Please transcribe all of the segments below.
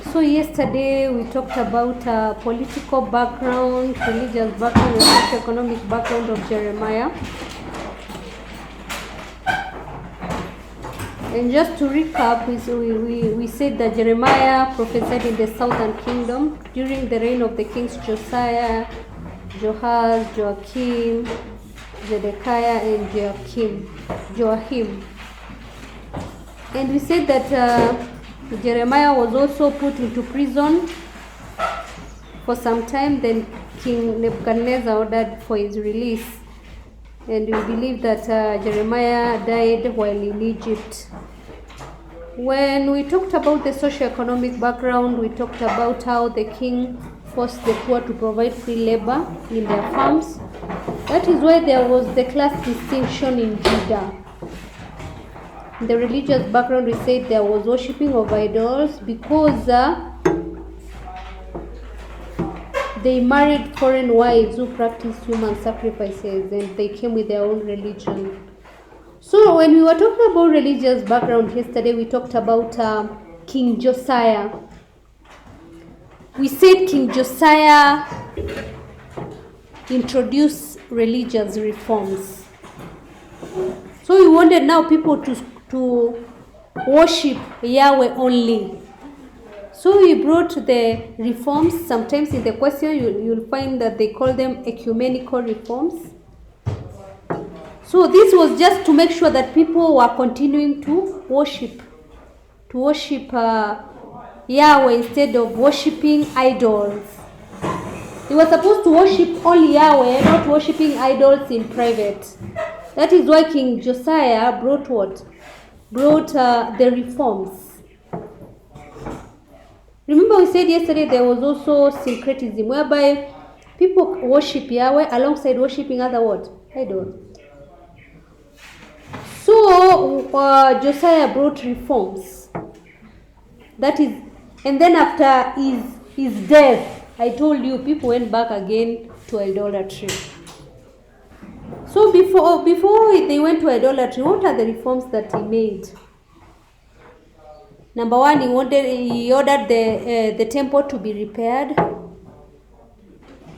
So yesterday we talked about political background, religious background, and socio-economic background of Jeremiah. And just to recap, we said that Jeremiah prophesied in the southern kingdom during the reign of the kings Josiah, Joahaz, Joachim, Zedekiah, and Joachim. And we said that Jeremiah was also put into prison for some time. Then King Nebuchadnezzar ordered for his release. And we believe that Jeremiah died while in Egypt. When we talked about the socio-economic background, we talked about how the king forced the poor to provide free labor in their farms. That is why there was the class distinction in Judah. In the religious background, we said there was worshipping of idols because they married foreign wives who practiced human sacrifices, and they came with their own religion. So when we were talking about religious background yesterday, we talked about King Josiah. We said King Josiah introduced religious reforms. So we wanted now people to worship Yahweh only. So we brought the reforms. Sometimes in the question you'll find that they call them ecumenical reforms. So this was just to make sure that people were continuing to worship Yahweh instead of worshiping idols. They were supposed to worship only Yahweh, not worshiping idols in private. That is why King Josiah brought what? Brought the reforms. Remember we said yesterday there was also syncretism, whereby people worship Yahweh alongside worshiping other what? Idols. So Josiah brought reforms. That is, and then after his death, I told you people went back again to idolatry. So before they went to idolatry, what are the reforms that he made? Number one, he ordered the temple to be repaired.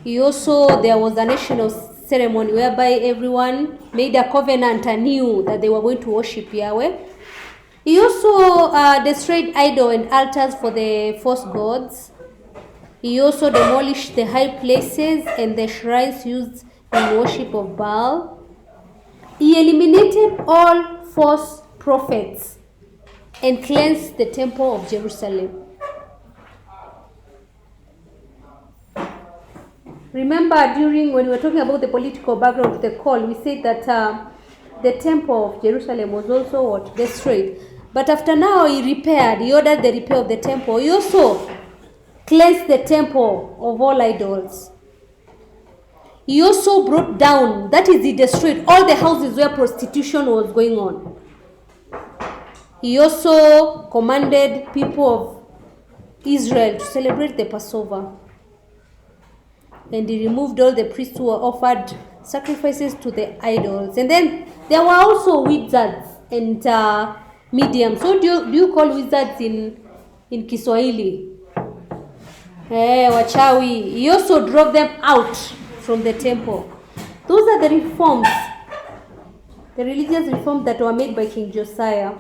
There was a national ceremony whereby everyone made a covenant anew that they were going to worship Yahweh. He also destroyed idols and altars for the false gods. He also demolished the high places and the shrines used in worship of Baal. He eliminated all false prophets and cleansed the temple of Jerusalem. Remember, when we were talking about the political background of the call, we said that the temple of Jerusalem was also what? Destroyed. But after now, he ordered the repair of the temple. He also cleansed the temple of all idols. He also brought down, that is, he destroyed all the houses where prostitution was going on. He also commanded people of Israel to celebrate the Passover. And he removed all the priests who offered sacrifices to the idols. And then there were also wizards and mediums. So do you call wizards in Kiswahili? Wachawi. He also drove them out from the temple. Those are the reforms, the religious reforms that were made by King Josiah.